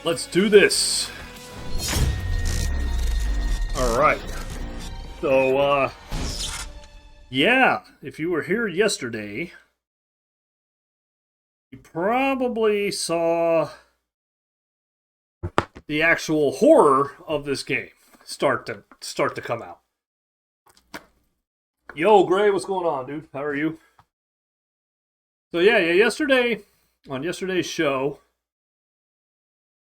Let's do this. Alright. So, yeah, if you were here yesterday, you probably saw the actual horror of this game start to come out. Yo, Gray, what's going on, dude? How are you? So yesterday, on yesterday's show,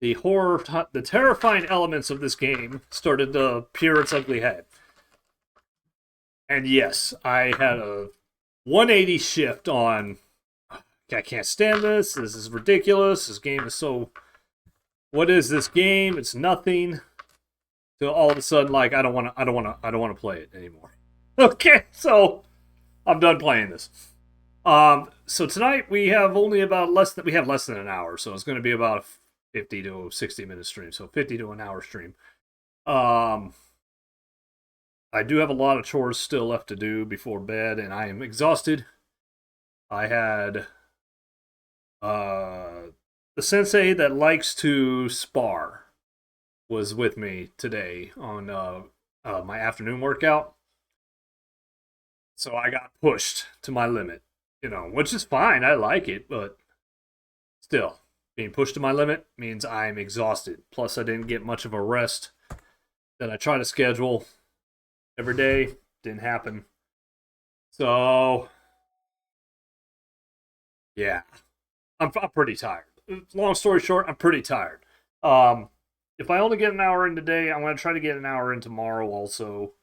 the terrifying elements of this game started to peer its ugly head. And yes, I had a 180 shift on, I can't stand this. This is ridiculous. This game is so, what is this game? It's nothing. So all of a sudden, like, I don't want to play it anymore. Okay, so I'm done playing this. So tonight we have less than an hour, so it's going to be about a 50 to 60 minute stream, so 50 to an hour stream. I do have a lot of chores still left to do before bed, and I am exhausted. I had the sensei that likes to spar was with me today on my afternoon workout. So I got pushed to my limit, which is fine. I like it, but still, being pushed to my limit means I'm exhausted. Plus, I didn't get much of a rest that I try to schedule every day. Didn't happen. So, yeah, I'm pretty tired. Long story short, I'm pretty tired. If I only get an hour in today, I'm going to try to get an hour in tomorrow also.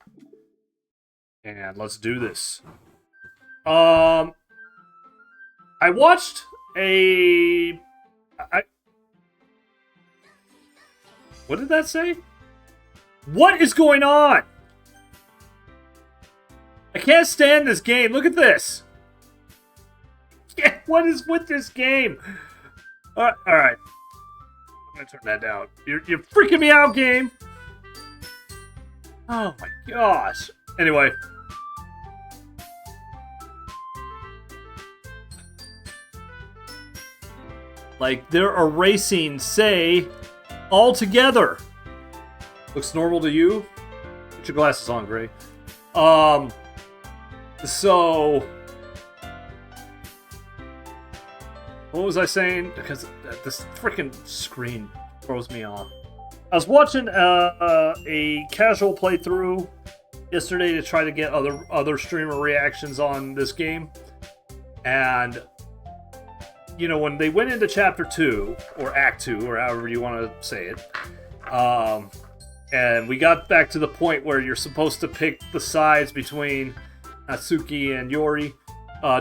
And let's do this. I watched what did that say? What is going on? I can't stand this game. Look at this. Yeah, what is with this game? Alright. I'm gonna turn that down. You're freaking me out, game. Oh my gosh. Anyway. Like, they're erasing say altogether. Looks normal to you? Put your glasses on, Gray. So what was I saying? Because this freaking screen throws me off. I was watching a casual playthrough yesterday to try to get other streamer reactions on this game, and when they went into chapter 2 or act 2 or however you want to say it, and we got back to the point where you're supposed to pick the sides between Natsuki and Yori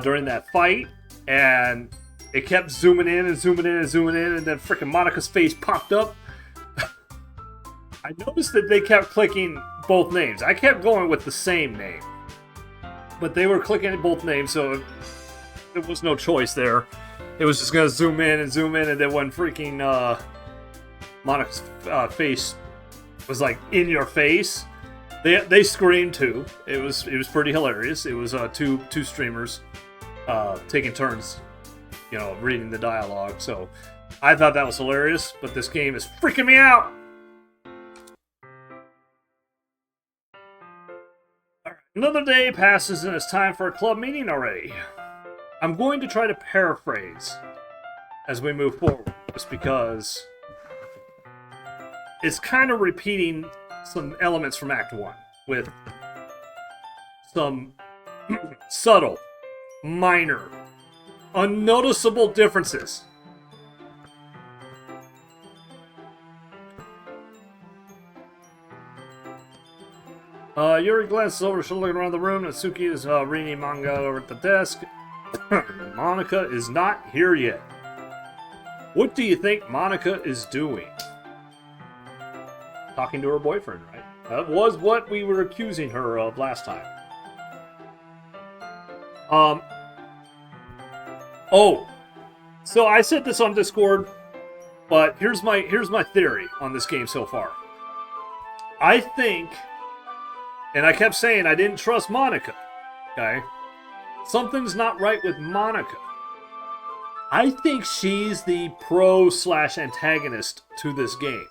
during that fight, and it kept zooming in and zooming in and zooming in, and then freaking Monika's face popped up. I noticed that they kept clicking both names. I kept going with the same name, but they were clicking at both names, so there was no choice there. It was just gonna zoom in, and then when freaking Monika's face was like in your face, they screamed too. It was pretty hilarious. It was two streamers taking turns, reading the dialogue. So I thought that was hilarious. But this game is freaking me out. All right, another day passes and it's time for a club meeting already. I'm going to try to paraphrase as we move forward, just because it's kind of repeating some elements from Act 1 with some subtle, minor, unnoticeable differences. Yuri glances over, she's looking around the room. Natsuki is reading manga over at the desk. Monika is not here yet. What do you think Monika is doing? Talking to her boyfriend, right? That was what we were accusing her of last time. Oh, so I said this on Discord, but here's my theory on this game so far. I think, and I kept saying I didn't trust Monika. Okay, something's not right with Monika. I think she's the pro slash antagonist to this game.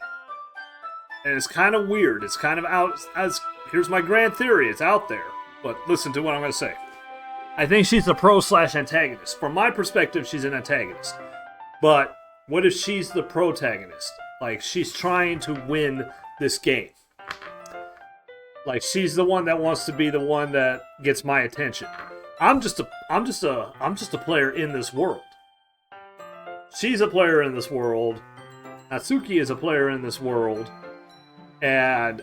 And it's kind of weird. It's kind of out as here's my grand theory. It's out there. But listen to what I'm going to say. I think she's the pro slash antagonist. From my perspective, she's an antagonist. But what if she's the protagonist? Like, she's trying to win this game. Like, she's the one that wants to be the one that gets my attention. I'm just a player in this world. She's a player in this world. Natsuki is a player in this world. And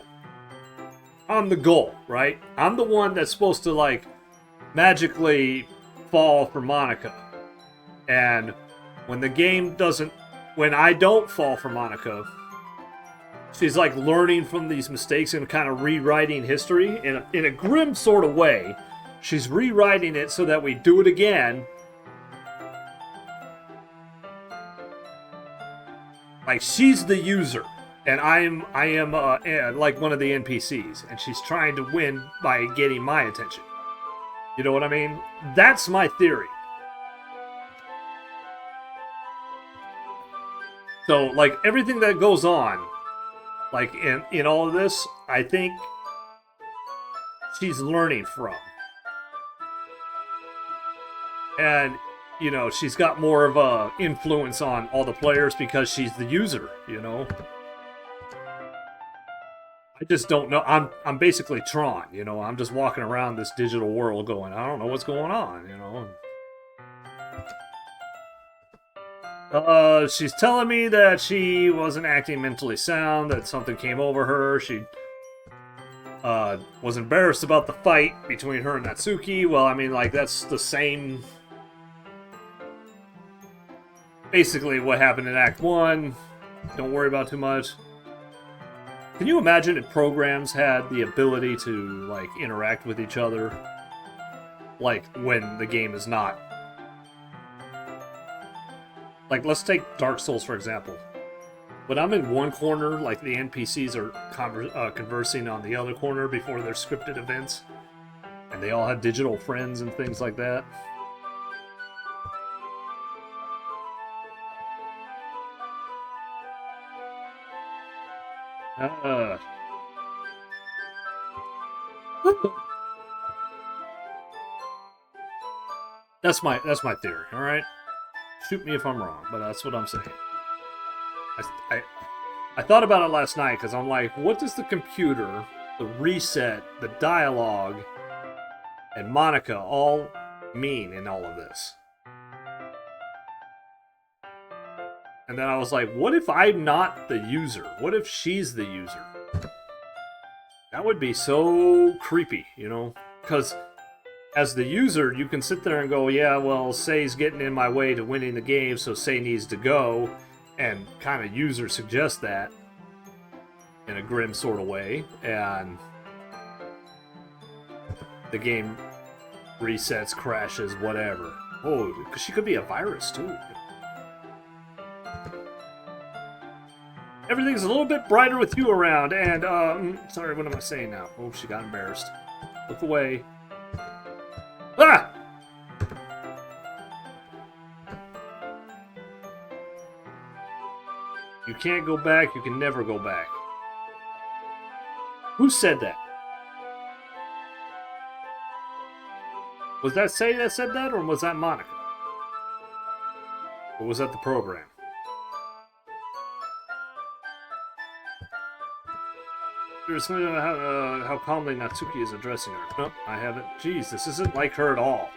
I'm the goal, right? I'm the one that's supposed to, like, magically fall for Monica. And when the game doesn't... When I don't fall for Monica, she's, like, learning from these mistakes and kind of rewriting history in a grim sort of way. She's rewriting it so that we do it again. Like, she's the user. And I am like one of the NPCs, and she's trying to win by getting my attention. You know what I mean? That's my theory. So, like, everything that goes on, like, in all of this, I think she's learning from. And, you know, she's got more of a influence on all the players because she's the user, you know? I just don't know. I'm basically Tron, you know. I'm just walking around this digital world going, I don't know what's going on, you know. She's telling me that she wasn't acting mentally sound, that something came over her. She was embarrassed about the fight between her and Natsuki. Well, I mean, like, that's the same... Basically what happened in Act 1. Don't worry about too much. Can you imagine if programs had the ability to, like, interact with each other? Like, when the game is not... Like, let's take Dark Souls, for example. When I'm in one corner, like, the NPCs are conversing on the other corner before their scripted events. And they all have digital friends and things like that. That's my theory, alright? Shoot me if I'm wrong, but that's what I'm saying. I thought about it last night, because I'm like, what does the computer, the reset, the dialogue, and Monica all mean in all of this? And then I was like, what if I'm not the user? What if she's the user? That would be so creepy, you know? Because as the user, you can sit there and go, yeah, well, Say's getting in my way to winning the game, so Say needs to go. And kind of user suggests that in a grim sort of way. And the game resets, crashes, whatever. Oh, because she could be a virus, too. Everything's a little bit brighter with you around, and, sorry, what am I saying now? Oh, she got embarrassed. Look away. Ah! You can't go back, you can never go back. Who said that? Was that Say that said that, or was that Monica? Or was that the program? There's something about how calmly Natsuki is addressing her. Nope, I haven't. Jeez, this isn't like her at all.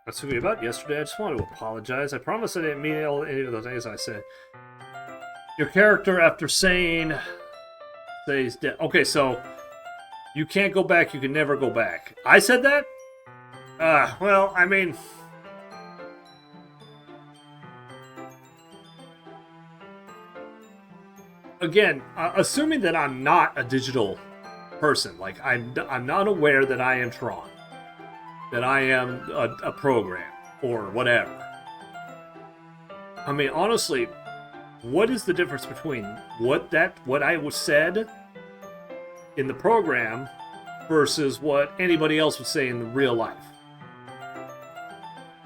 Natsuki, about yesterday, I just wanted to apologize. I promise I didn't mean any of the things I said. Your character, after saying... Say's dead. Okay, so... You can't go back, you can never go back. I said that? Well, I mean... Again, assuming that I'm not a digital person, like I'm not aware that I am Tron, that I am a program or whatever. I mean, honestly, what is the difference between what I was said in the program versus what anybody else would say in real life.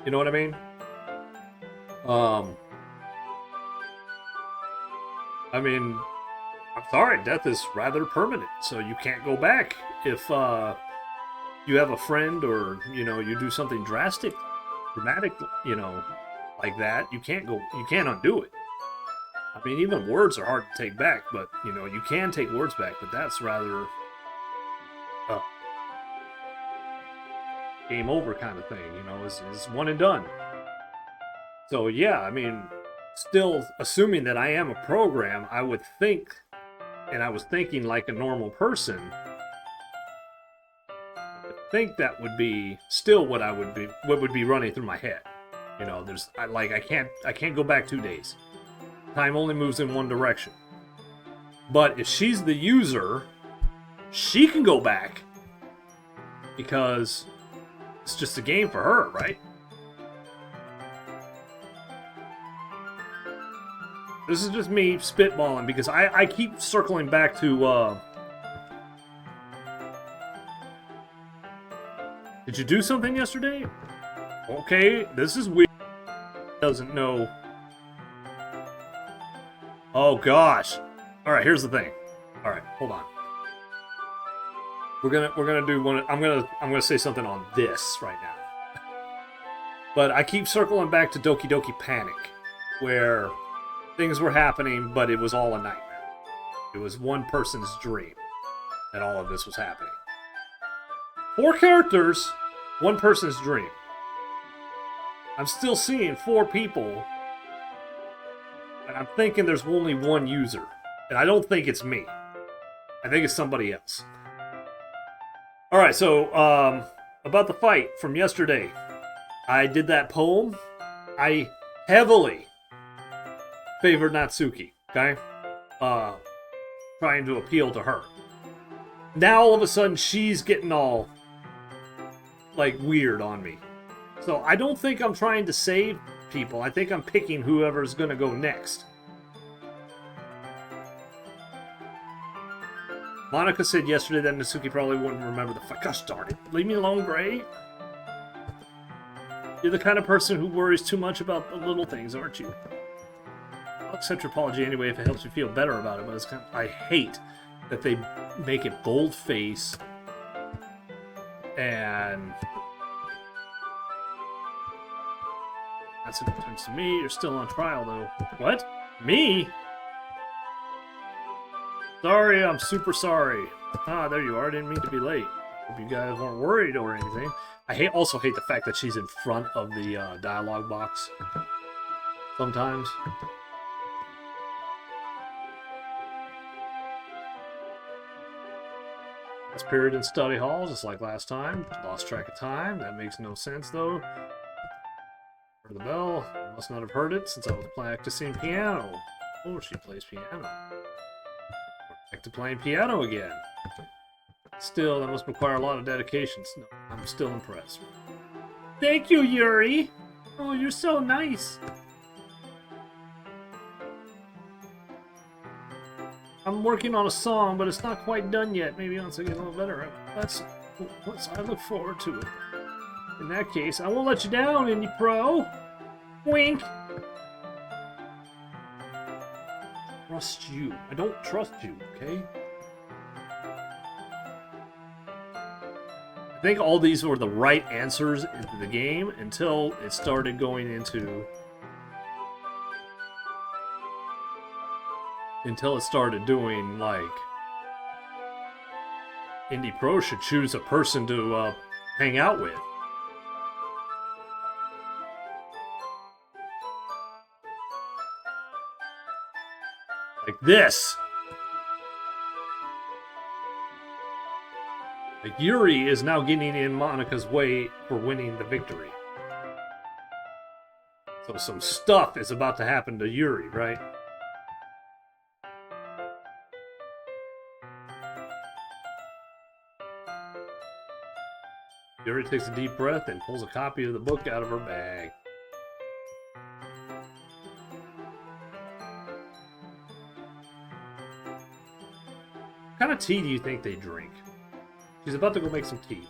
You know what I mean? I mean, I'm sorry, death is rather permanent, so you can't go back. If you have a friend or, you know, you do something dramatic, you know, like that, you can't undo it. I mean, even words are hard to take back, but, you know, you can take words back, but that's rather game over kind of thing, you know, is one and done. So, yeah, I mean, still assuming that I am a program, I would think, and I was thinking like a normal person, I think that would be still what would be running through my head. You know, I can't go back 2 days. Time only moves in one direction. But if she's the user, she can go back because it's just a game for her, right? This is just me spitballing because I keep circling back to, did you do something yesterday? Okay, this is weird. Doesn't know. Oh gosh. Alright, here's the thing. Alright, hold on. We're gonna do one. I'm gonna say something on this right now. But I keep circling back to Doki Doki Panic, where things were happening, but it was all a nightmare. It was one person's dream that all of this was happening. 4 characters, one person's dream. I'm still seeing 4 people, and I'm thinking there's only one user. And I don't think it's me. I think it's somebody else. Alright, so, about the fight from yesterday. I did that poem. I heavily favored Natsuki, okay? Trying to appeal to her. Now, all of a sudden, she's getting all, like, weird on me. So, I don't think I'm trying to save people. I think I'm picking whoever's gonna go next. Monica said yesterday that Natsuki probably wouldn't remember the fight. Gosh darn it. Leave me alone, Gray. You're the kind of person who worries too much about the little things, aren't you? I'll accept your apology anyway if it helps you feel better about it, but it's kind of, I hate that they make it bold-face and... That's what it turns to me. You're still on trial, though. What? Me? Sorry, I'm super sorry. Ah, there you are. I didn't mean to be late. Hope you guys weren't worried or anything. I also hate the fact that she's in front of the dialogue box. Sometimes. Last period in study hall, just like last time. Lost track of time. That makes no sense, though. Heard the bell. I must not have heard it since I was practicing piano. Oh, she plays piano. Back to playing piano again. Still, that must require a lot of dedication. No, I'm still impressed. Thank you, Yuri! Oh, you're so nice! I'm working on a song, but it's not quite done yet. Maybe once I get a little better. I look forward to it. In that case, I won't let you down, Indy Pro! Wink! Trust you. I don't trust you, okay? I think all these were the right answers into the game until it started going into... Until it started doing, like... Indy Pro should choose a person to hang out with. Like this. Like Yuri is now getting in Monica's way for winning the victory. So some stuff is about to happen to Yuri, right? Yuri takes a deep breath and pulls a copy of the book out of her bag. What kind of tea do you think they drink? She's about to go make some tea.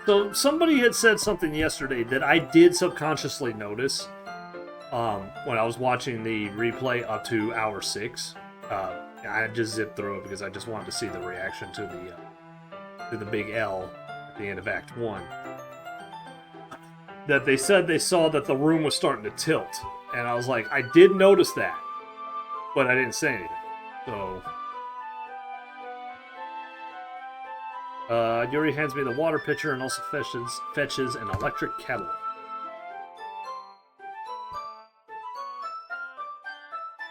So somebody had said something yesterday that I did subconsciously notice when I was watching the replay up to hour 6. I just zipped through it because I just wanted to see the reaction to the big L at the end of Act 1. That they said they saw that the room was starting to tilt. And I was like, I did notice that. But I didn't say anything. So... Yuri hands me the water pitcher and also fetches an electric kettle.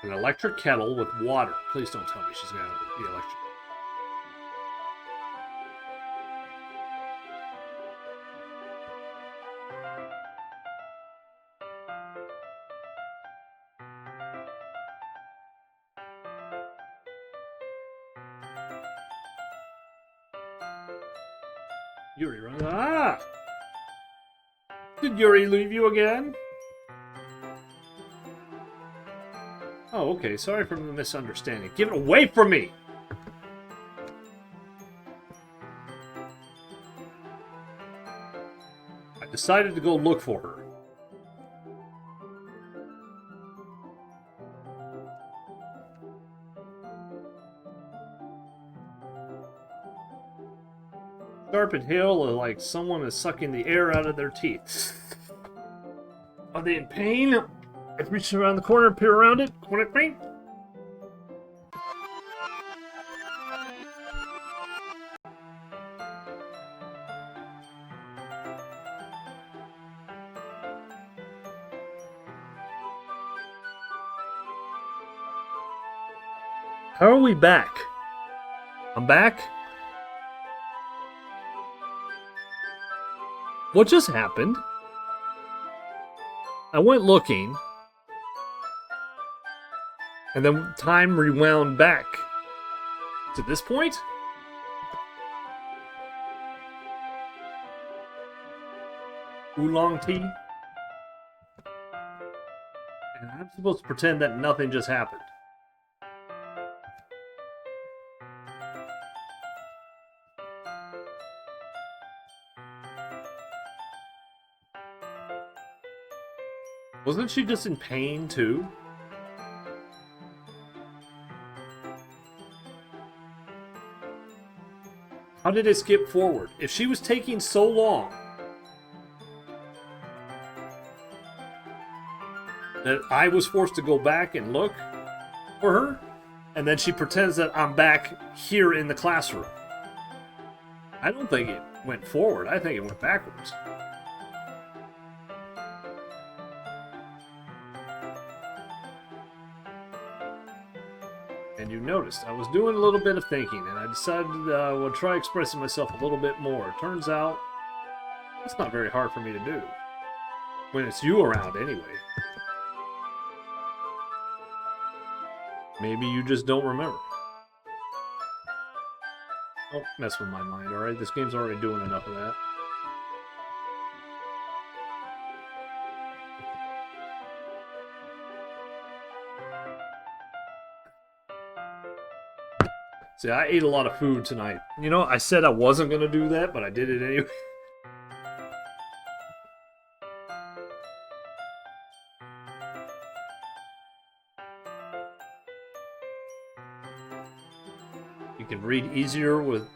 An electric kettle with water. Please don't tell me she's gonna be electric. Yuri runs. Ah! Did Yuri leave you again? Oh, okay. Sorry for the misunderstanding. Give it away from me! I decided to go look for her. Sharp and hail, like someone is sucking the air out of their teeth. Are they in pain? I reach around the corner and peer around it. Corner pain? How are we back? I'm back? What just happened? I went looking, and then time rewound back to this point? Oolong tea? And I'm supposed to pretend that nothing just happened. Wasn't she just in pain, too? How did it skip forward? If she was taking so long that I was forced to go back and look for her, and then she pretends that I'm back here in the classroom. I don't think it went forward. I think it went backwards. And you noticed I was doing a little bit of thinking, and I decided I would try expressing myself a little bit more. Turns out, that's not very hard for me to do. When it's you around, anyway. Maybe you just don't remember. Don't mess with my mind, alright? This game's already doing enough of that. See, I ate a lot of food tonight. You know, I said I wasn't going to do that, but I did it anyway. You can read easier with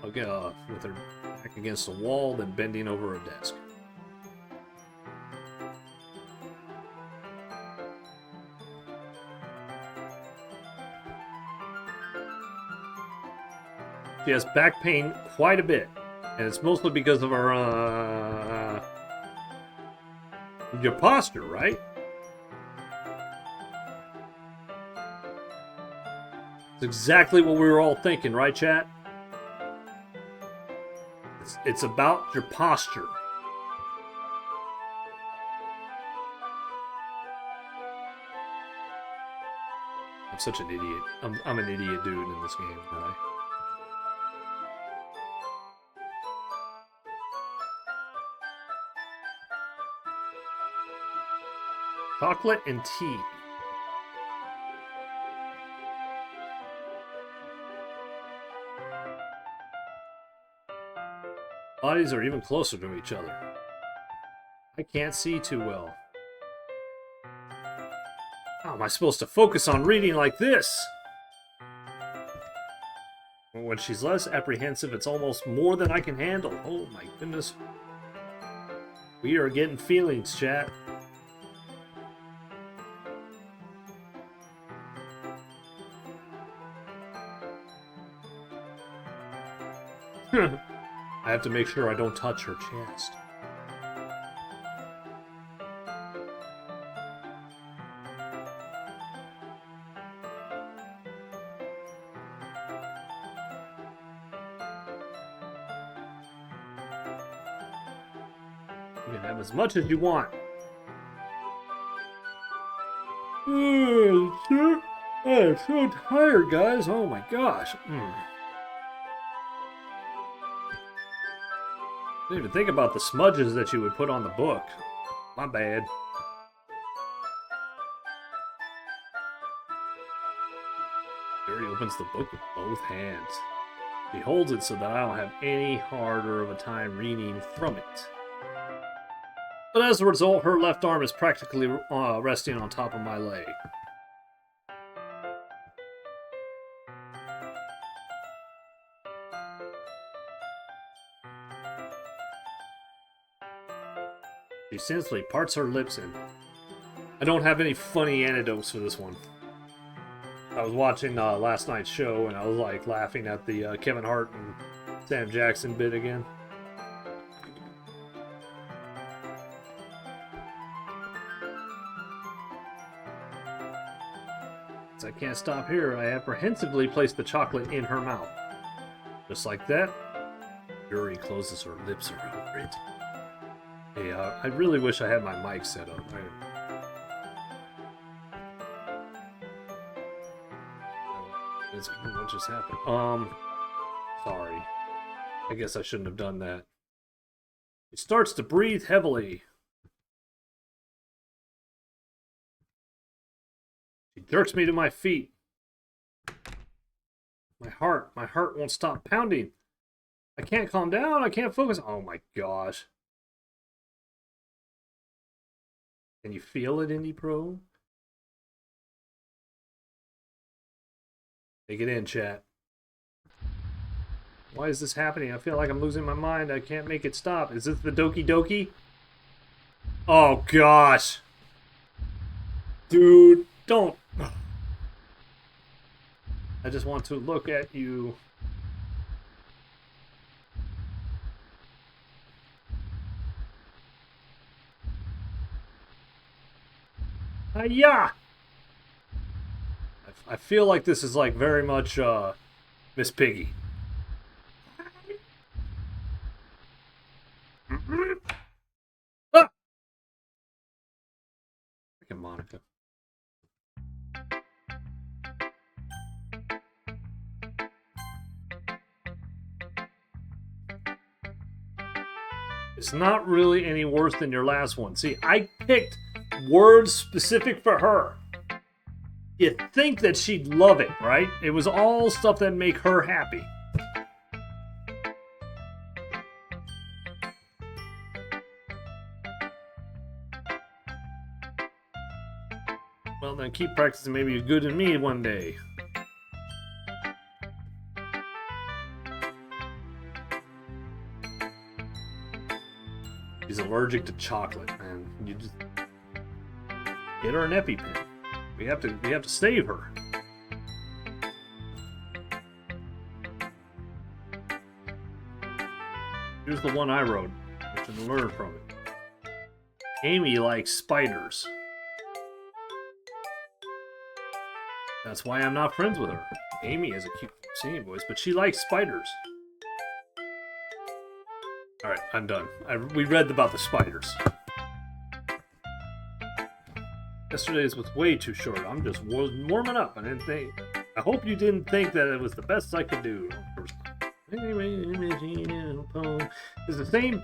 her back against the wall than bending over a desk. She has back pain quite a bit, and it's mostly because of her, your posture, right? It's exactly what we were all thinking, right, chat? It's about your posture. I'm such an idiot. I'm an idiot dude in this game, aren't I? Chocolate and tea. Bodies are even closer to each other. I can't see too well. How am I supposed to focus on reading like this? When she's less apprehensive, it's almost more than I can handle. Oh my goodness. We are getting feelings, chat. I have to make sure I don't touch her chest. You can have as much as you want. Oh, I'm so tired, guys. Oh my gosh. I didn't even think about the smudges that you would put on the book. My bad. Jerry opens the book with both hands. He holds it so that I don't have any harder of a time reading from it. But as a result, her left arm is practically resting on top of my leg. She simply parts her lips in. I don't have any funny anecdotes for this one. I was watching last night's show and I was like laughing at the Kevin Hart and Sam Jackson bit again. As I can't stop here, I apprehensively place the chocolate in her mouth. Just like that, Yuri closes her lips around it. Hey, I really wish I had my mic set up. What just happened? Sorry. I guess I shouldn't have done that. He starts to breathe heavily. She jerks me to my feet. My heart won't stop pounding. I can't calm down. I can't focus. Oh my gosh. Can you feel it, Indy Pro? Take it in, chat. Why is this happening? I feel like I'm losing my mind. I can't make it stop. Is this the Doki Doki? Oh, gosh. Dude, don't. I just want to look at you. Hiya! I feel like this is like very much Miss Piggy. Ah! Freaking Monica. It's not really any worse than your last one. See, I picked words specific for her. You'd think that she'd love it, right? It was all stuff that make her happy. Well, then keep practicing. Maybe you're good in me one day. She's allergic to chocolate, man. You just get her an EpiPen. We have to save her. Here's the one I wrote. I should learn from it. Amy likes spiders. That's why I'm not friends with her. Amy has a cute singing voice, but she likes spiders. Alright, I'm done. We read about the spiders. Yesterday's was way too short. I'm just warming up. I hope you didn't think that it was the best I could do. It's the same.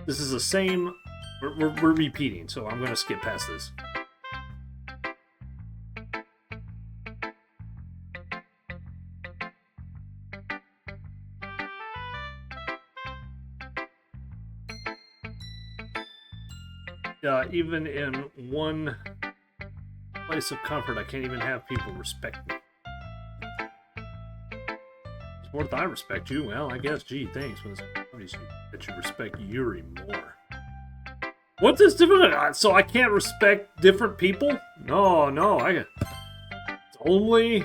This is the same. We're repeating, so I'm going to skip past this. even in one place of comfort, I can't even have people respect me. It's worth I respect you. Well, I guess, gee, thanks. But it's obvious that you respect Yuri more. What's this different? So I can't respect different people? No, it's only...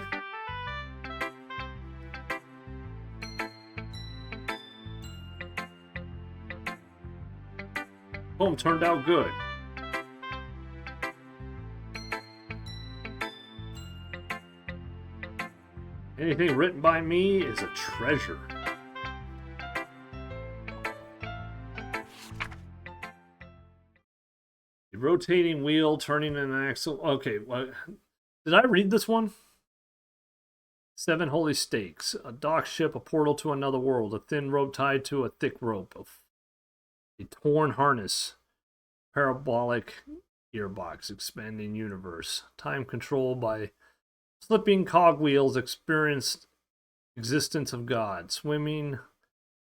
Poem turned out good. Anything written by me is a treasure. The rotating wheel, turning an axle. Okay, well, did I read this one? 7 holy stakes. A dock ship, a portal to another world. A thin rope tied to a thick rope. A torn harness. Parabolic gearbox. Expanding universe. Time control by slipping cogwheels. Experienced existence of God. Swimming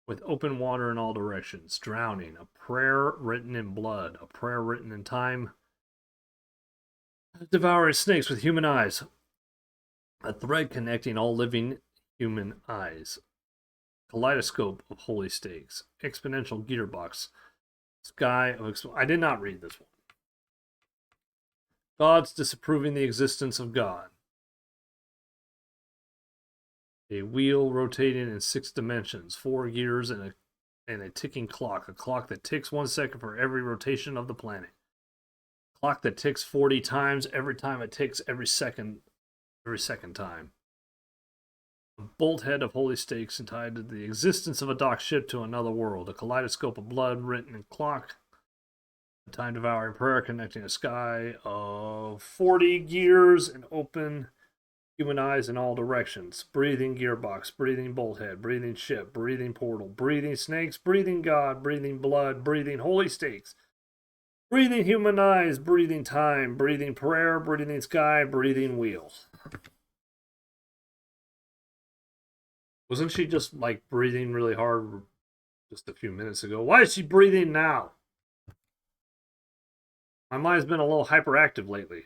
with open water in all directions. Drowning. A prayer written in blood. A prayer written in time. Devouring snakes with human eyes. A thread connecting all living human eyes. Kaleidoscope of holy stakes. Exponential gearbox. Sky of... I did not read this one. Gods disapproving the existence of God. A wheel rotating in 6 dimensions. 4 gears and a ticking clock. A clock that ticks 1 second for every rotation of the planet. A clock that ticks 40 times every time it ticks every second time. A bolt head of holy stakes tied to the existence of a docked ship to another world. A kaleidoscope of blood written in clock. A time devouring prayer connecting a sky of 40 gears and open human eyes in all directions. Breathing gearbox, breathing bolt head, breathing ship, breathing portal, breathing snakes, breathing God, breathing blood, breathing holy stakes. Breathing human eyes, breathing time, breathing prayer, breathing sky, breathing wheel. Wasn't she just like breathing really hard just a few minutes ago? Why is she breathing now? My mind's been a little hyperactive lately.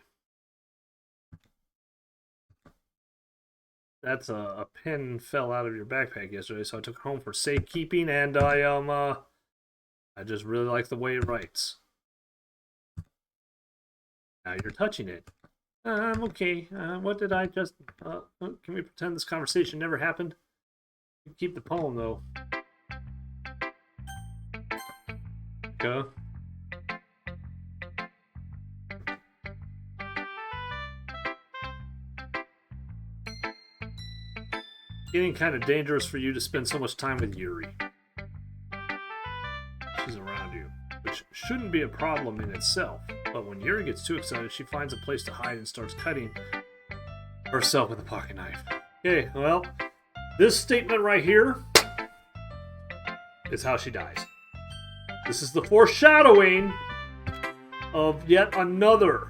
That's a pen fell out of your backpack yesterday, so I took it home for safekeeping, and I just really like the way it writes. Now you're touching it. I'm okay. What did I just... can we pretend this conversation never happened? Keep the poem, though. Go. Getting kind of dangerous for you to spend so much time with Yuri. She's around you, which shouldn't be a problem in itself. But when Yuri gets too excited, she finds a place to hide and starts cutting herself with a pocket knife. Okay, well, this statement right here is how she dies. This is the foreshadowing of yet another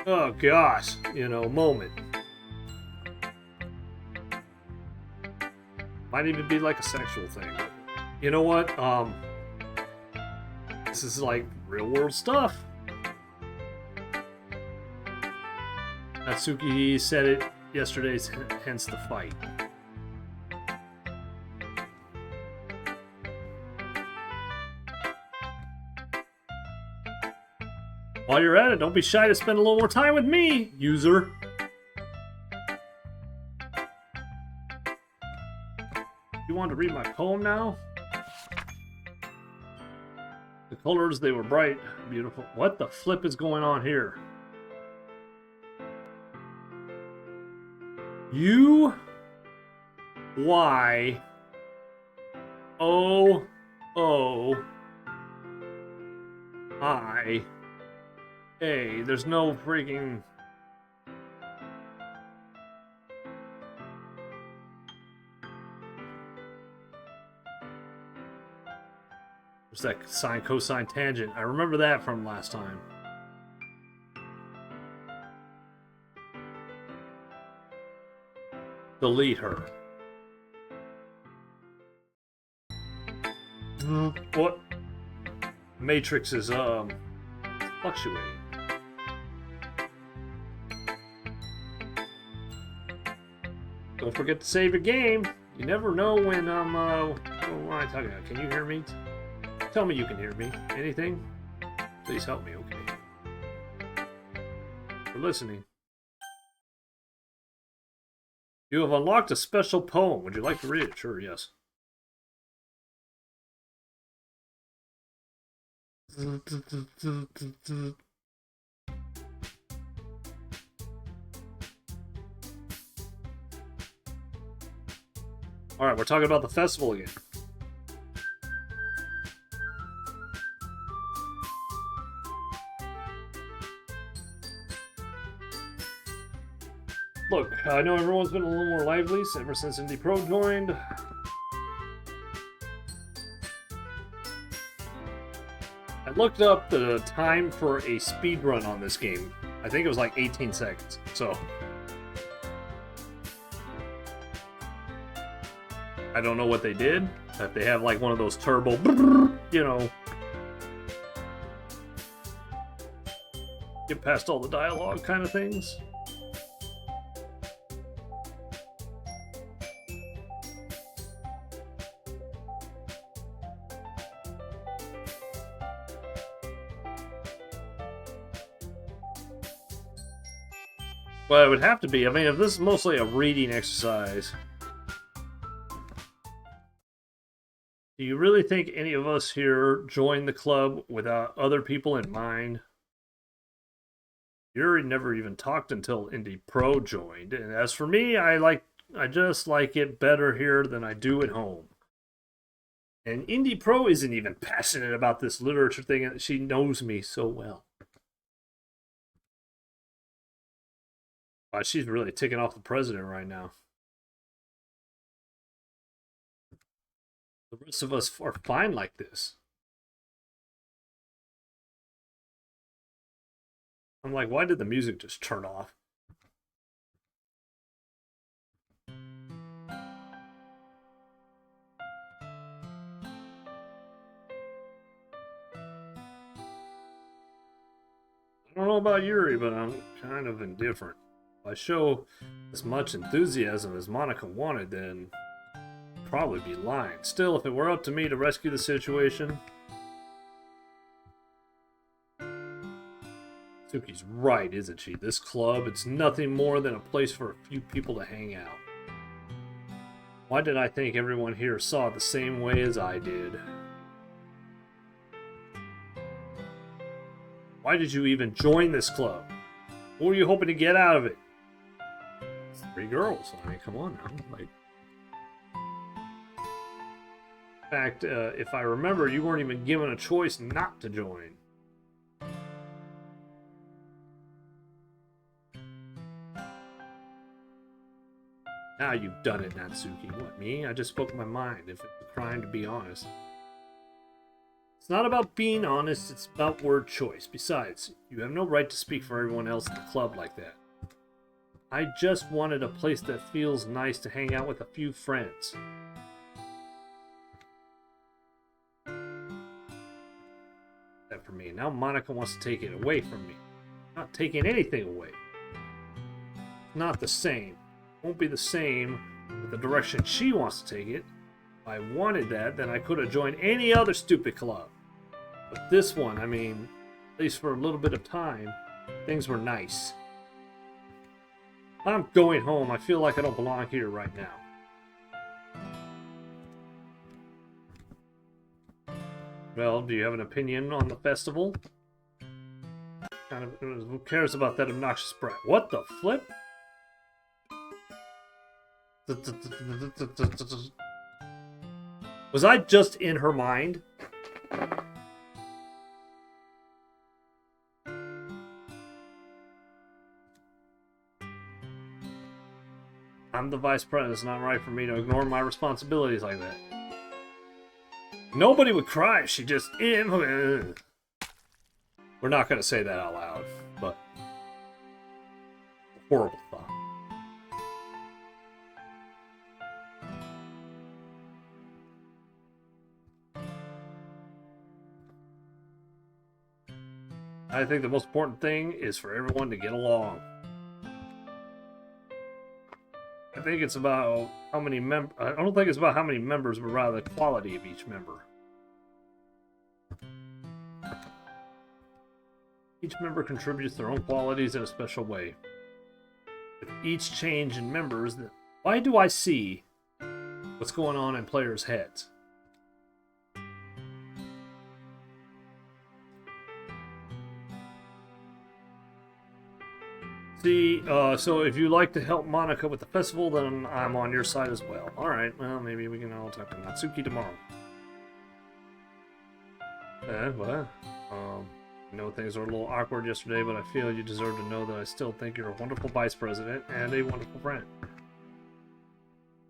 oh gosh, moment. Might even be like a sexual thing. But you know what? This is like real world stuff. Natsuki said it yesterday, hence the fight. While you're at it, don't be shy to spend a little more time with me, user. You want to read my poem now? The colors, they were bright, beautiful. What the flip is going on here? U Y O O I A. There's no freaking... There's that sine, cosine, tangent. I remember that from last time. Delete her. What? Matrix is fluctuating. Don't forget to save your game. You never know when what am I talking about? Can you hear me? Tell me you can hear me. Anything? Please help me, okay? For listening. You have unlocked a special poem. Would you like to read it? Sure, yes. Alright, we're talking about the festival again. Look, I know everyone's been a little more lively ever since Indy Pro joined. I looked up the time for a speed run on this game. I think it was like 18 seconds, so... I don't know what they did. If they have like one of those turbo, you know... get past all the dialogue kind of things. Well, it would have to be. I mean, if this is mostly a reading exercise, do you really think any of us here joined the club without other people in mind? Yuri never even talked until Indy Pro joined, and as for me, I just like it better here than I do at home. And Indy Pro isn't even passionate about this literature thing, and she knows me so well. Wow, she's really ticking off the president right now. The rest of us are fine like this. I'm like, why did the music just turn off? I don't know about Yuri, but I'm kind of indifferent. If I show as much enthusiasm as Monica wanted, then I'd probably be lying. Still, if it were up to me to rescue the situation... Suki's right, isn't she? This club, it's nothing more than a place for a few people to hang out. Why did I think everyone here saw it the same way as I did? Why did you even join this club? What were you hoping to get out of it? 3 girls. I mean, come on now. Like, in fact, if I remember, you weren't even given a choice not to join. Now you've done it, Natsuki. What, me? I just spoke my mind, if it's a crime to be honest. It's not about being honest, it's about word choice. Besides, you have no right to speak for everyone else in the club like that. I just wanted a place that feels nice to hang out with a few friends. That for me. Now Monica wants to take it away from me. Not taking anything away. Not the same. Won't be the same with the direction she wants to take it. If I wanted that, then I could have joined any other stupid club. But this one, I mean, at least for a little bit of time, things were nice. I'm going home. I feel like I don't belong here right now. Well, do you have an opinion on the festival? Kind of, who cares about that obnoxious brat? What the flip? Was I just in her mind? I'm the vice president. It's not right for me to ignore my responsibilities like that. Nobody would cry if she just... We're not going to say that out loud, but... Horrible thought. I think the most important thing is for everyone to get along. I think it's about how many I don't think it's about how many members, but rather the quality of each member. Each member contributes their own qualities in a special way. With each change in members, why do I see what's going on in players' heads? See, so if you like to help Monica with the festival, then I'm on your side as well. Alright, well, maybe we can all talk to Natsuki tomorrow. What? I know things were a little awkward yesterday, but I feel you deserve to know that I still think you're a wonderful vice president and a wonderful friend. I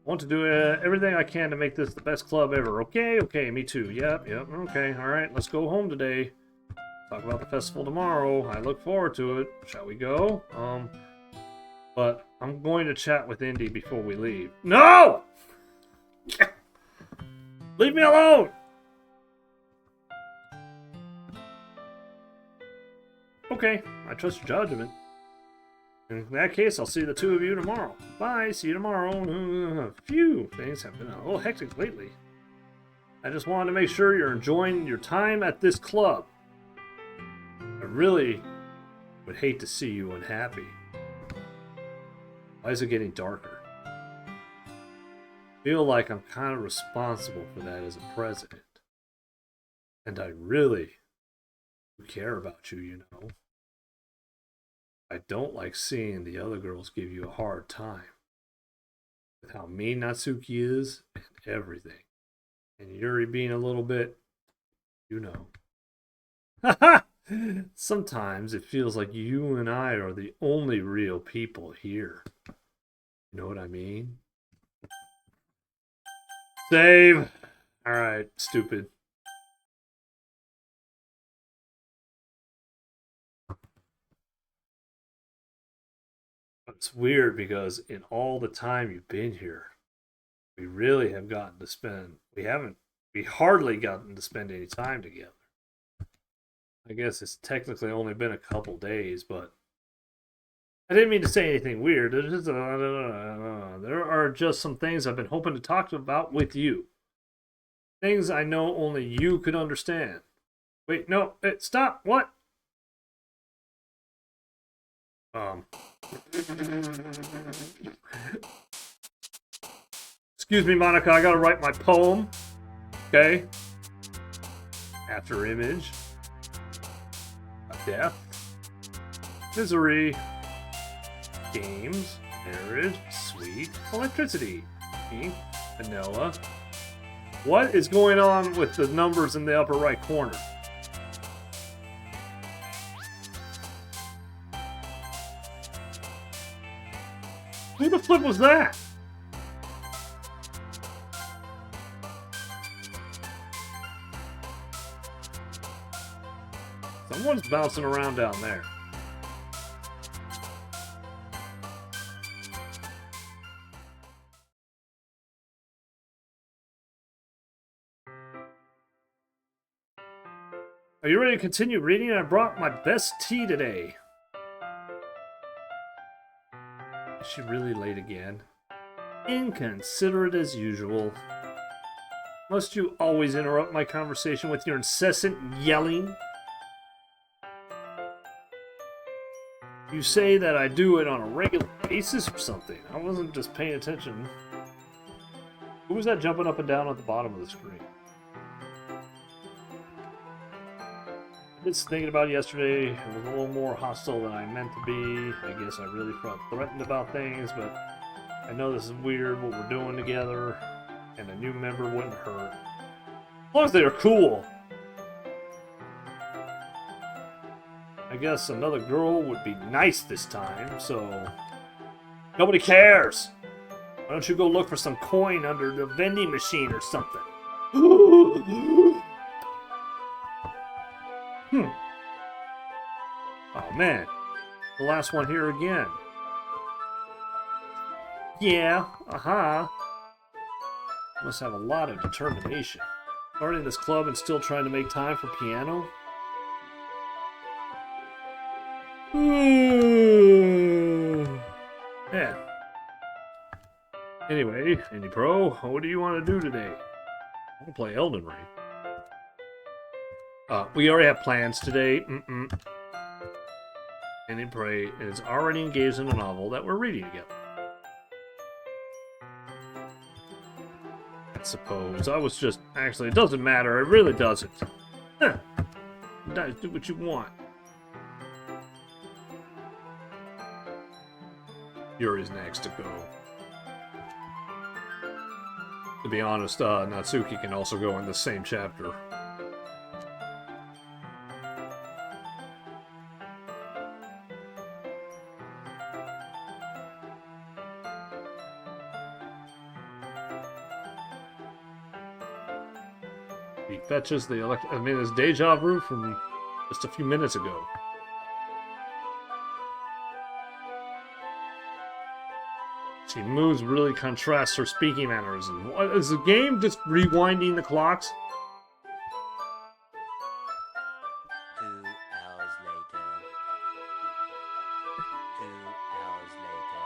want to do everything I can to make this the best club ever. Okay, me too. Yep, okay, alright, let's go home today. Talk about the festival tomorrow. I look forward to it. Shall we go? But I'm going to chat with Indy before we leave. No! Leave me alone! Okay, I trust your judgment. In that case, I'll see the two of you tomorrow. Bye, see you tomorrow. Phew, things have been a little hectic lately. I just wanted to make sure you're enjoying your time at this club. I really would hate to see you unhappy. Why is it getting darker? I feel like I'm kind of responsible for that as a president. And I really care about you, you know. I don't like seeing the other girls give you a hard time. With how mean Natsuki is and everything. And Yuri being a little bit, you know. Haha! Sometimes it feels like you and I are the only real people here. You know what I mean? Save! Alright, stupid. It's weird because in all the time you've been here, we really have gotten to spend, we hardly gotten to spend any time together. I guess it's technically only been a couple days, but I didn't mean to say anything weird. There are just some things I've been hoping to talk about with you. Things I know only you could understand. Wait, no, stop, what? Excuse me, Monica, I gotta write my poem. Okay? After image. Death. Misery. Games. Marriage. Sweet. Electricity. Pink. Vanilla. What is going on with the numbers in the upper right corner? Who the flip was that? Someone's bouncing around down there. Are you ready to continue reading? I brought my best tea today. Is she really late again? Inconsiderate as usual. Must you always interrupt my conversation with your incessant yelling? You say that I do it on a regular basis or something. I wasn't just paying attention. Who was that jumping up and down at the bottom of the screen? I was thinking about it yesterday. It was a little more hostile than I meant to be. I guess I really felt threatened about things, but I know this is weird what we're doing together, and a new member wouldn't hurt. As long as they are cool. I guess another girl would be nice this time, so... Nobody cares! Why don't you go look for some coin under the vending machine or something? Oh man, the last one here again. Yeah, Must have a lot of determination. Starting this club and still trying to make time for piano? Yeah. Anyway, Indy Pro, what do you want to do today? I want to play Elden Ring. We already have plans today. Indy Pro is already engaged in a novel that we're reading together. I suppose. I was just... Actually, it doesn't matter. It really doesn't. Huh. Guys, do what you want. Yuri's next to go. To be honest, Natsuki can also go in the same chapter. He fetches the it's deja vu from just a few minutes ago. She moves really contrasts her speaking mannerism. Is the game just rewinding the clocks? 2 hours later. 2 hours later.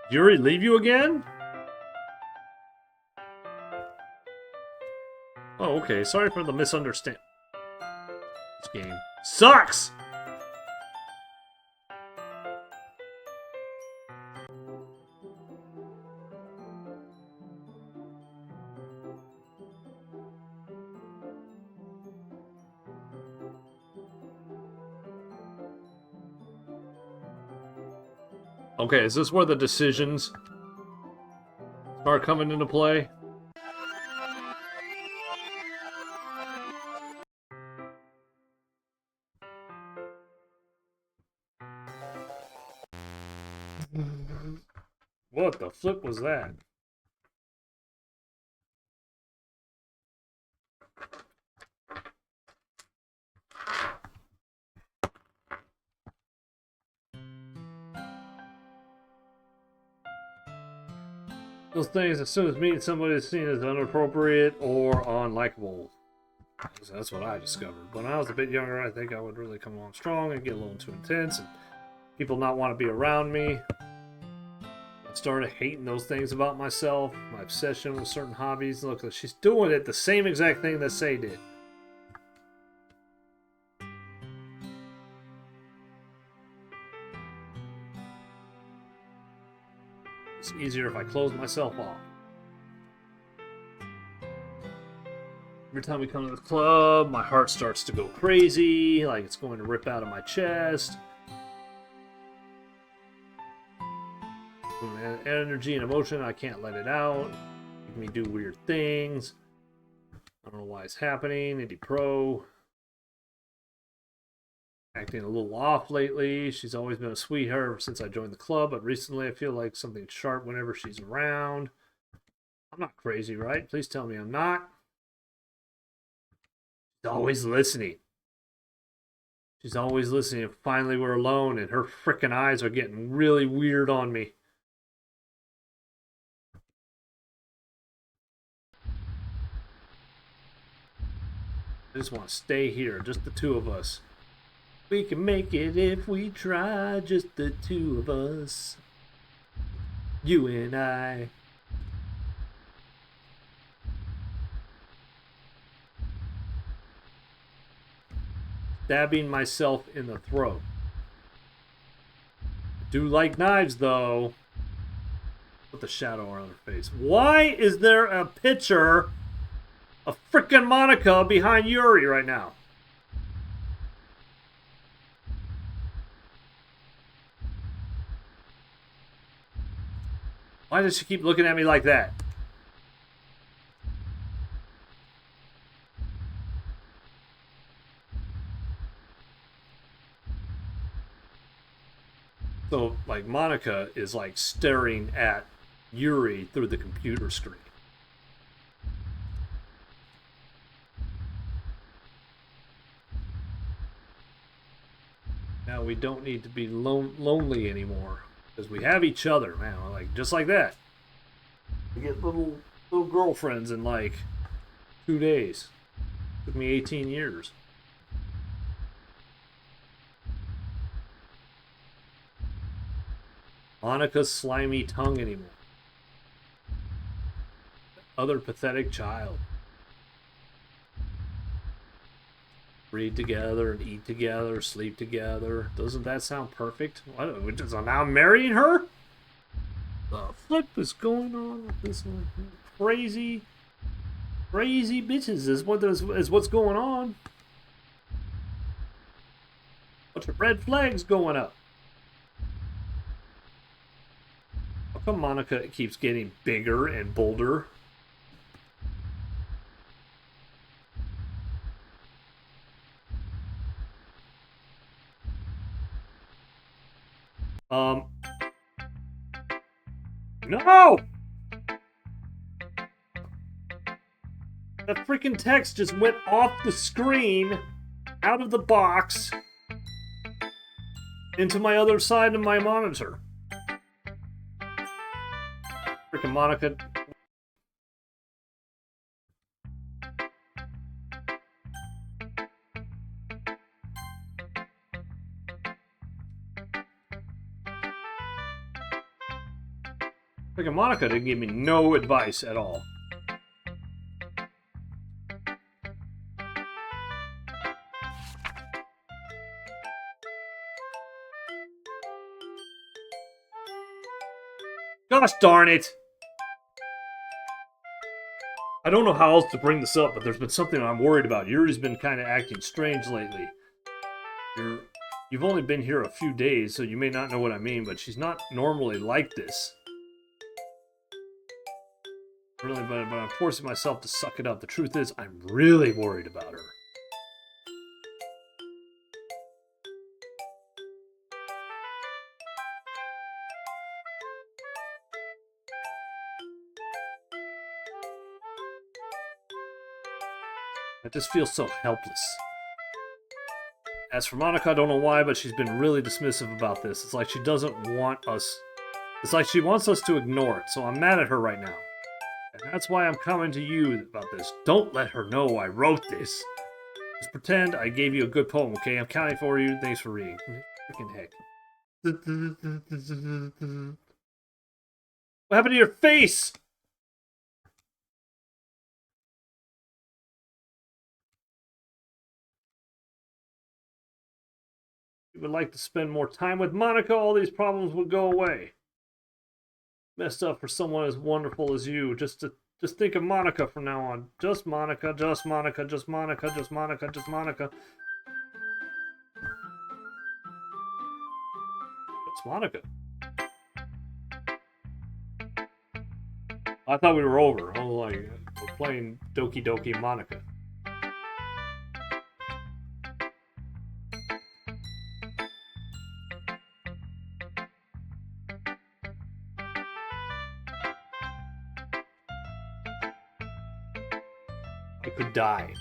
Yuri leave you again? Oh, okay. Sorry for the misunderstanding. This game sucks! Okay, is this where the decisions start coming into play? What the flip was that? Those things, as soon as meeting somebody is seen as inappropriate or unlikable. That's what I discovered. When I was a bit younger, I think I would really come on strong and get a little too intense and people not want to be around me. I started hating those things about myself, my obsession with certain hobbies. Look, she's doing it the same exact thing that Sei did. It's easier if I close myself off. Every time we come to the club, my heart starts to go crazy, like it's going to rip out of my chest. Energy and emotion, I can't let it out. Make me do weird things. I don't know why it's happening. Indy Pro. Acting a little off lately. She's always been a sweetheart ever since I joined the club, but recently I feel like something sharp whenever she's around. I'm not crazy, right? Please tell me I'm not. She's always listening. She's always listening, and finally we're alone, and her frickin' eyes are getting really weird on me. I just want to stay here, just the two of us. We can make it if we try, just the two of us. You and I. Stabbing myself in the throat. I do like knives, though. Put the shadow on her face. Why is there a picture of frickin' Monica behind Yuri right now? Why does she keep looking at me like that? So, like, Monica is, like, staring at Yuri through the computer screen. Now we don't need to be lonely anymore. Because we have each other, man. Like, just like that. We get little little girlfriends in like 2 days. Took me 18 years. Monica's slimy tongue anymore. Other pathetic child. Read together and eat together, sleep together. Doesn't that sound perfect? What? So now I'm marrying her? The flip is going on with this one? Crazy bitches is what's going on. Bunch of red flags going up. How come Monica keeps getting bigger and bolder? No! That freaking text just went off the screen, out of the box, into my other side of my monitor. Freaking Monica. Freaking Monica didn't give me no advice at all. Gosh darn it! I don't know how else to bring this up, but there's been something I'm worried about. Yuri's been kind of acting strange lately. You've only been here a few days, so you may not know what I mean, but she's not normally like this. Really, but I'm forcing myself to suck it up. The truth is, I'm really worried about her. I just feel so helpless. As for Monica, I don't know why, but she's been really dismissive about this. It's like she doesn't want us. It's like she wants us to ignore it, so I'm mad at her right now. And that's why I'm coming to you about this. Don't let her know I wrote this. Just pretend I gave you a good poem, okay? I'm counting for you. Thanks for reading. Freaking heck. What happened to your face? If you would like to spend more time with Monica, all these problems would go away. Messed up for someone as wonderful as you. Just think of Monica from now on. Just Monica, just Monica, just Monica, just Monica, just Monica. It's Monica. I thought we were over. I was like, we're playing Doki Doki Monica. I could die.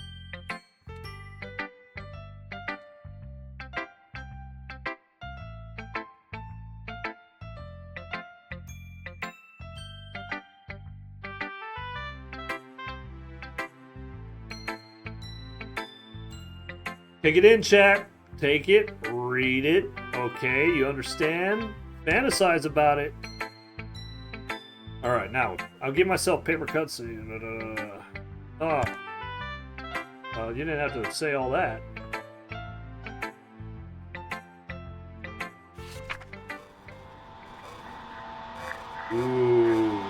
Take it in, chat. Take it, read it. Okay, you understand? Fantasize about it. Alright, now, I'll give myself paper cuts. You didn't have to say all that. Ooh.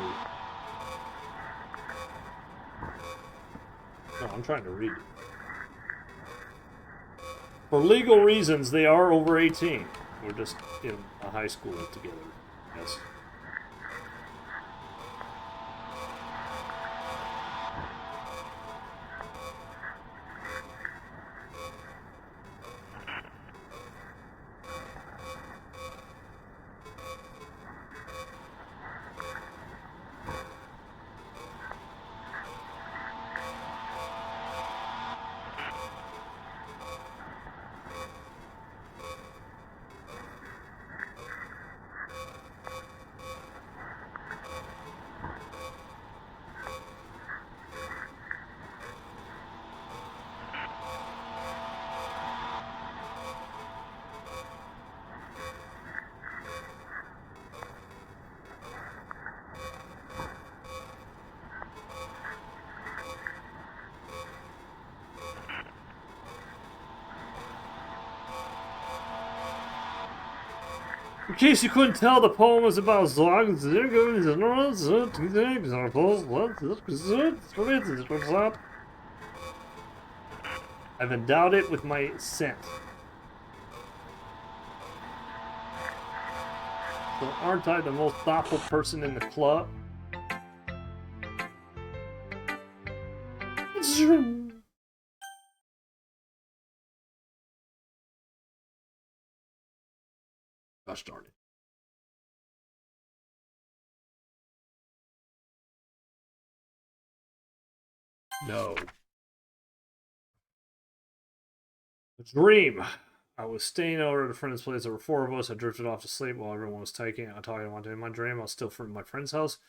No, I'm trying to read it. For legal reasons, they are over 18. We're just in a high school together. Yes. In case you couldn't tell, the poem is about Zog. I've endowed it with my scent. So aren't I the most thoughtful person in the club? Gosh darn it. No. A dream. I was staying over at a friend's place. There were 4 of us. I drifted off to sleep while everyone was talking one day. In my dream, I was still from my friend's house,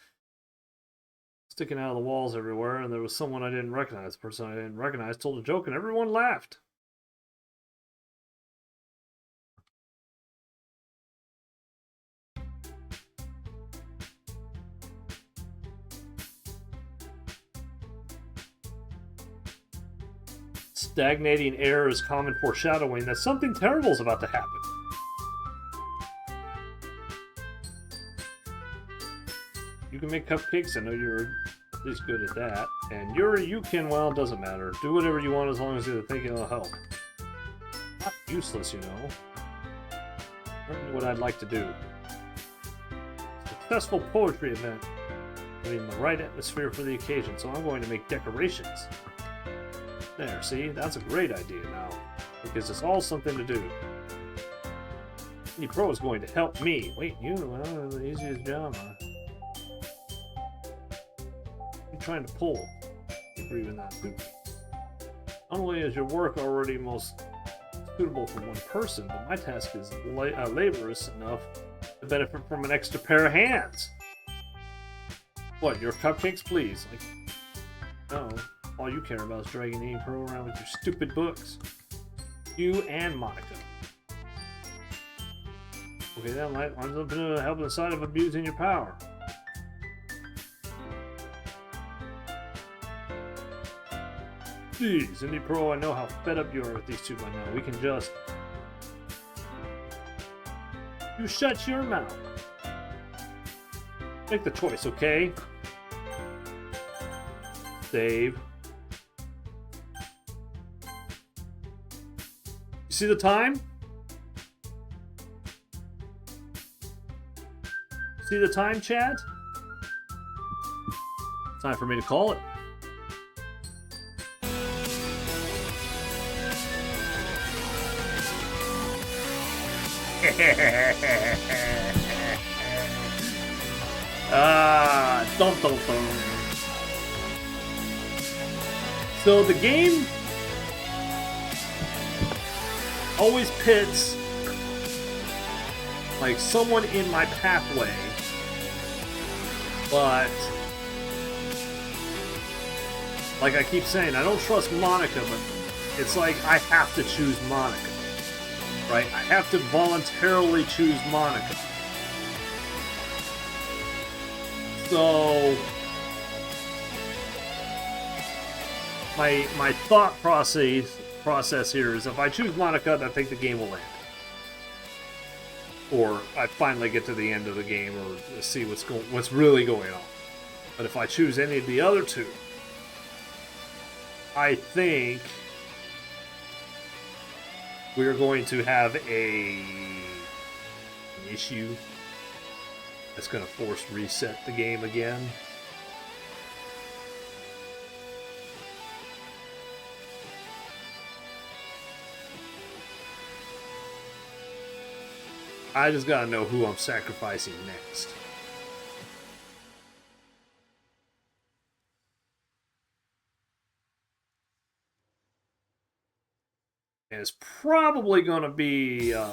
sticking out of the walls everywhere, and there was someone I didn't recognize. The person I didn't recognize told a joke, and everyone laughed. Stagnating air is common foreshadowing that something terrible is about to happen. You can make cupcakes. I know you're at least good at that. And you can, well, it doesn't matter. Do whatever you want as long as you think it'll help. Not useless, you know. Learn what I'd like to do. Successful poetry event. Putting the right atmosphere for the occasion, so I'm going to make decorations. There, see? That's a great idea now. Because it's all something to do. Indy Pro is going to help me. Wait, you have the easiest job, huh? I'm trying to pull. I agree with that. Not only is your work already most suitable for one person, but my task is laborious enough to benefit from an extra pair of hands. What, your cupcakes, please? Like, no. All you care about is dragging Indy Pro around with your stupid books. You and Monica. Okay, that light lines up to help on the side of abusing your power. Jeez, Indy Pro, I know how fed up you are with these two by now. We can just... You shut your mouth. Make the choice, okay? Save. You see the time? See the time, Chad? Time for me to call it. Dum dum dum. So the game always pits like someone in my pathway, but like I keep saying, I don't trust Monica, but it's like I have to choose Monica, right? I have to voluntarily choose Monica. So my thought process here is if I choose Monica, I think the game will end. Or I finally get to the end of the game or see what's really going on. But if I choose any of the other two, I think we're going to have an issue that's going to force reset the game again. I just gotta know who I'm sacrificing next. And it's probably gonna be the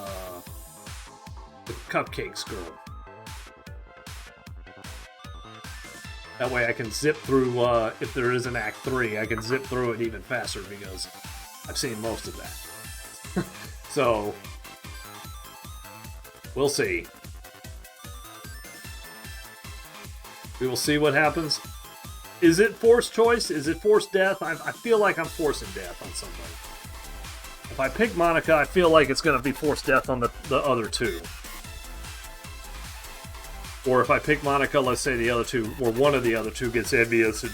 Cupcakes girl. That way I can zip through, if there is an Act 3, I can zip through it even faster because I've seen most of that. So... we'll see. We will see what happens. Is it forced choice? Is it forced death? I feel like I'm forcing death on somebody. If I pick Monica, I feel like it's going to be forced death on the other two. Or if I pick Monica, let's say the other two, or one of the other two gets envious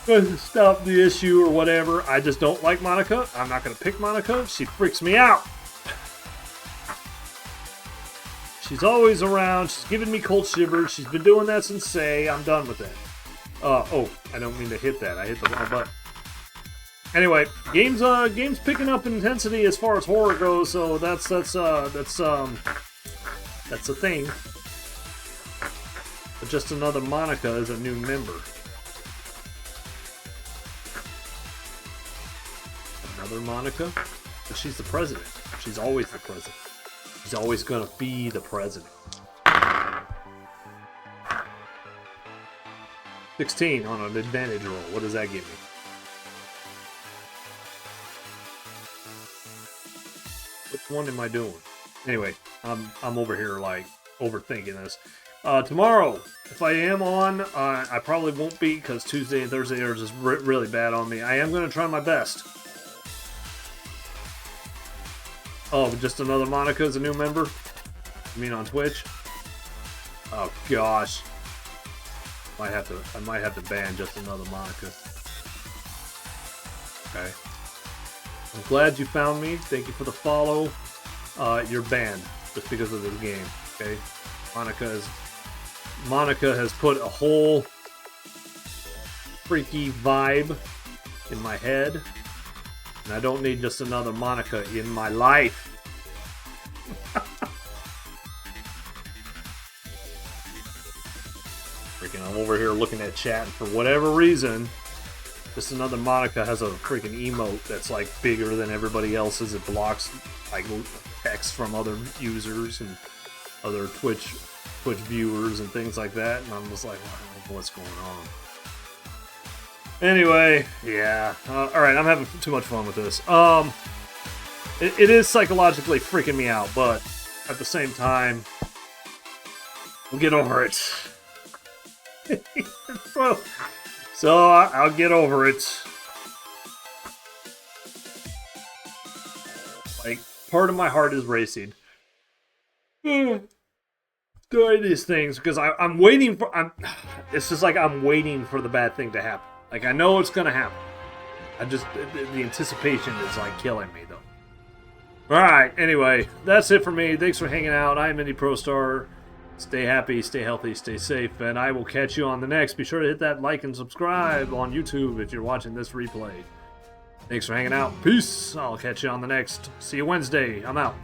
and stop the issue or whatever. I just don't like Monica. I'm not going to pick Monica. She freaks me out. She's always around. She's giving me cold shivers. She's been doing that since Say. I'm done with that. Oh, I don't mean to hit that. I hit the wrong button. Anyway, game's picking up in intensity as far as horror goes, so that's a thing. But just another Monica is a new member. Another Monica? But she's the president. She's always the president. She's always gonna be the president. 16 on an advantage roll. What does that give me? Which one am I doing? Anyway, I'm over here like overthinking this. Tomorrow, if I am on, I probably won't be because Tuesday and Thursday are just really bad on me. I am going to try my best. Oh, just another Monica is a new member? You mean on Twitch? Oh gosh. I might have to ban just another Monica. Okay. I'm glad you found me. Thank you for the follow. You're banned just because of this game. Okay. Monica has put a whole freaky vibe in my head. And I don't need just another Monica in my life. Freaking, I'm over here looking at chat, and for whatever reason, just another Monica has a freaking emote that's like bigger than everybody else's. It blocks like text from other users and other Twitch viewers and things like that. And I'm just like, I don't know what's going on. Anyway, yeah. Alright, I'm having too much fun with this. It is psychologically freaking me out, but at the same time, we'll get over it. So I'll get over it. Like, part of my heart is racing. Doing these things because I'm waiting for. It's just like I'm waiting for the bad thing to happen. Like, I know it's gonna happen. The anticipation is like killing me though. Alright, anyway, that's it for me. Thanks for hanging out. I'm Indy Pro Star. Stay happy, stay healthy, stay safe, and I will catch you on the next. Be sure to hit that like and subscribe on YouTube if you're watching this replay. Thanks for hanging out. Peace. I'll catch you on the next. See you Wednesday. I'm out.